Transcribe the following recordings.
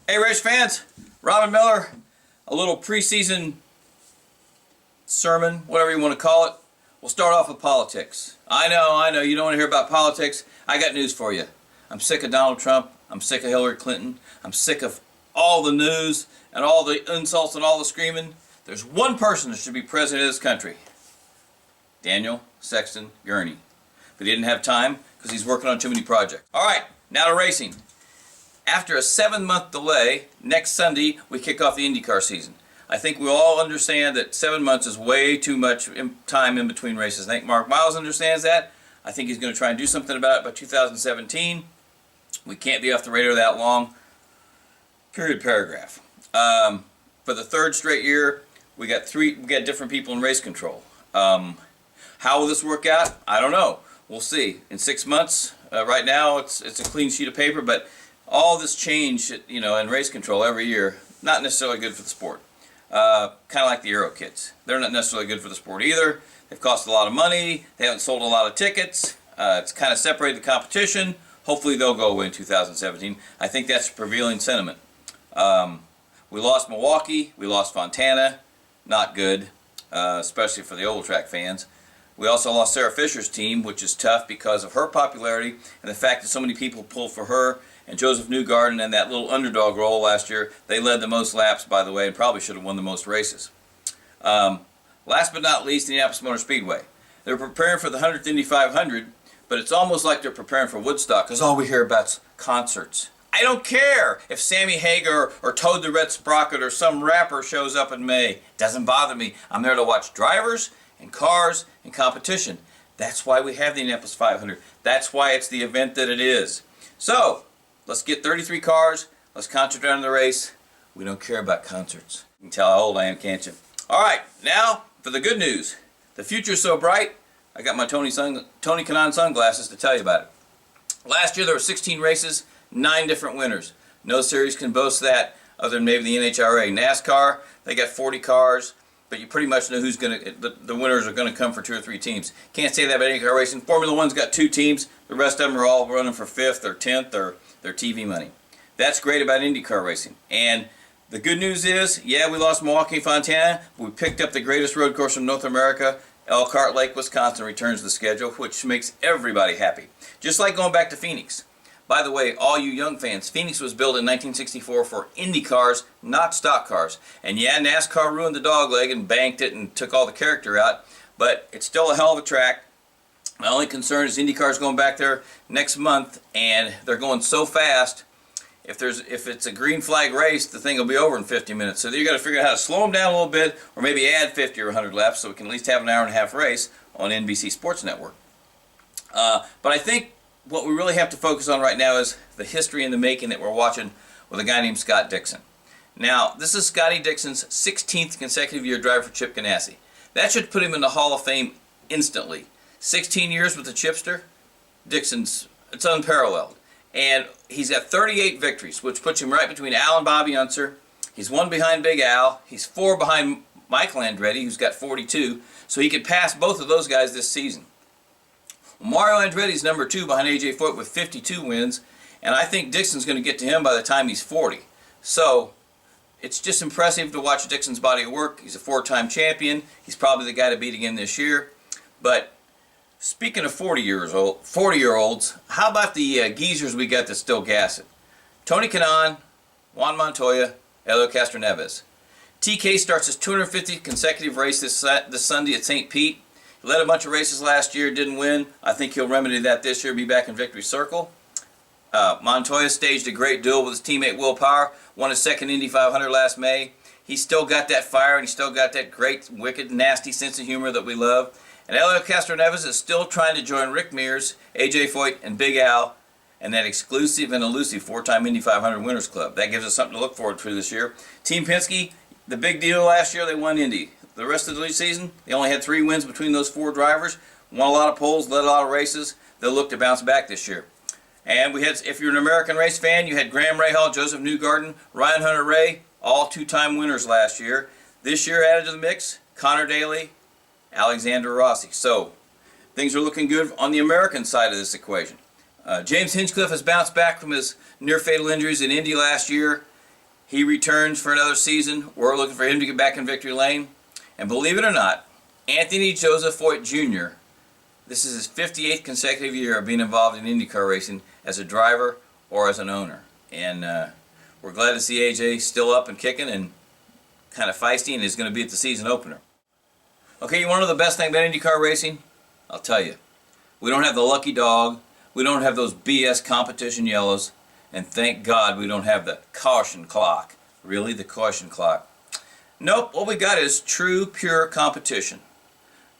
Hey race fans, Robin Miller, a little preseason sermon, whatever you want to call it. We'll start off with politics. I know, you don't want to hear about politics. I got news for you. I'm sick of Donald Trump. I'm sick of Hillary Clinton. I'm sick of all the news and all the insults and all the screaming. There's one person that should be president of this country. Daniel Sexton Gurney. But he didn't have time because he's working on too many projects. All right, now to racing. After a 7-month delay, next Sunday we kick off the IndyCar season. I think we all understand that 7 months is way too much time in between races. I think Mark Miles understands that. I think he's going to try and do something about it by 2017. We can't be off the radar that long. Period, paragraph. For the third straight year, we got different people in race control. How will this work out? I don't know. We'll see. In 6 months, right now it's a clean sheet of paper, but all this change, in race control every year, not necessarily good for the sport. Kind of like the aero kits. They're not necessarily good for the sport either. They've cost a lot of money. They haven't sold a lot of tickets. It's kind of separated the competition. Hopefully they'll go away in 2017. I think that's the prevailing sentiment. We lost Milwaukee. We lost Fontana. Not good, especially for the old track fans. We also lost Sarah Fisher's team, which is tough because of her popularity and the fact that so many people pulled for her. And Josef Newgarden and that little underdog role last year, they led the most laps, by the way, and probably should have won the most races. Last but not least, Indianapolis Motor Speedway. They're preparing for the 100th Indy 500, but it's almost like they're preparing for Woodstock, because all we hear about is concerts. I don't care if Sammy Hagar or Toad the Red Sprocket or some rapper shows up in May. It doesn't bother me. I'm there to watch drivers and cars and competition. That's why we have the Indianapolis 500. That's why it's the event that it is. So, let's get 33 cars. Let's concentrate on the race. We don't care about concerts. You can tell how old I am, can't you? All right, now for the good news. The future's so bright, I got my Tony Kanaan sunglasses to tell you about it. Last year there were 16 races, 9 different winners. No series can boast that other than maybe the NHRA. NASCAR, they got 40 cars, but you pretty much know who's the winners are going to come for 2 or 3 teams. Can't say that about any car racing. Formula One's got 2 teams. The rest of them are all running for 5th or 10th or their TV money. That's great about IndyCar racing. And the good news is, yeah, we lost Milwaukee, Fontana, but we picked up the greatest road course from North America. Elkhart Lake, Wisconsin returns to the schedule, which makes everybody happy. Just like going back to Phoenix. By the way, all you young fans, Phoenix was built in 1964 for Indy cars, not stock cars. And yeah, NASCAR ruined the dog leg and banked it and took all the character out, but it's still a hell of a track. My only concern is IndyCar's going back there next month, and they're going so fast. If it's a green flag race, the thing will be over in 50 minutes. So you got to figure out how to slow them down a little bit, or maybe add 50 or 100 laps, so we can at least have an hour-and-a-half race on NBC Sports Network. But I think what we really have to focus on right now is the history in the making that we're watching with a guy named Scott Dixon. Now, this is Scotty Dixon's 16th consecutive year driver for Chip Ganassi. That should put him in the Hall of Fame instantly. 16 years with the Chipster, it's unparalleled. And he's got 38 victories, which puts him right between Al and Bobby Unser. He's 1 behind Big Al. He's 4 behind Michael Andretti, who's got 42. So he could pass both of those guys this season. Mario Andretti's number 2 behind A.J. Foyt with 52 wins. And I think Dixon's going to get to him by the time he's 40. So it's just impressive to watch Dixon's body of work. He's a 4-time champion. He's probably the guy to beat again this year. But speaking of 40-year-olds, how about the geezers we got that still gas it? Tony Kanaan, Juan Montoya, Helio Castroneves. TK starts his 250th consecutive race this Sunday at St. Pete. He led a bunch of races last year, didn't win. I think he'll remedy that this year, be back in victory circle. Montoya staged a great duel with his teammate Will Power, won his 2nd Indy 500 last May. He's still got that fire, and he's still got that great, wicked, nasty sense of humor that we love. And Helio Castroneves is still trying to join Rick Mears, A.J. Foyt, and Big Al, and that exclusive and elusive 4-time Indy 500 Winners Club. That gives us something to look forward to this year. Team Penske, the big deal last year, they won Indy. The rest of the season, they only had 3 wins between those 4 drivers, won a lot of poles, led a lot of races. They'll look to bounce back this year. And we had, if you're an American race fan, you had Graham Rahal, Josef Newgarden, Ryan Hunter-Reay, all 2-time winners last year. This year added to the mix, Conor Daly, Alexander Rossi. So things are looking good on the American side of this equation. James Hinchcliffe has bounced back from his near-fatal injuries in Indy last year. He returns for another season. We're looking for him to get back in victory lane. And believe it or not, Anthony Joseph Jr., this is his 58th consecutive year of being involved in IndyCar racing as a driver or as an owner. And we're glad to see AJ still up and kicking and kind of feisty, and is going to be at the season opener. Okay, you want to know the best thing about IndyCar racing? I'll tell you. We don't have the lucky dog. We don't have those BS competition yellows. And thank God we don't have the caution clock. Really, the caution clock. Nope, what we got is true, pure competition.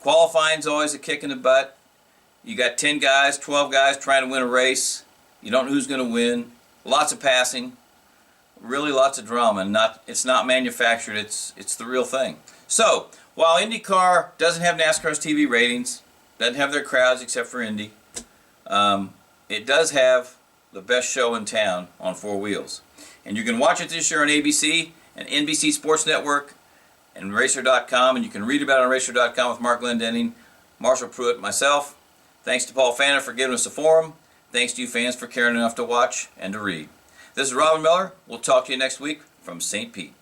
Qualifying's always a kick in the butt. You got 10 guys, 12 guys trying to win a race. You don't know who's going to win. Lots of passing. Really lots of drama. It's not manufactured, it's the real thing. So, while IndyCar doesn't have NASCAR's TV ratings, doesn't have their crowds except for Indy, it does have the best show in town on four wheels. And you can watch it this year on ABC and NBC Sports Network and RACER.com, and you can read about it on RACER.com with Mark Glendenning, Marshall Pruitt, myself. Thanks to Paul Fanna for giving us a forum. Thanks to you fans for caring enough to watch and to read. This is Robin Miller. We'll talk to you next week from St. Pete.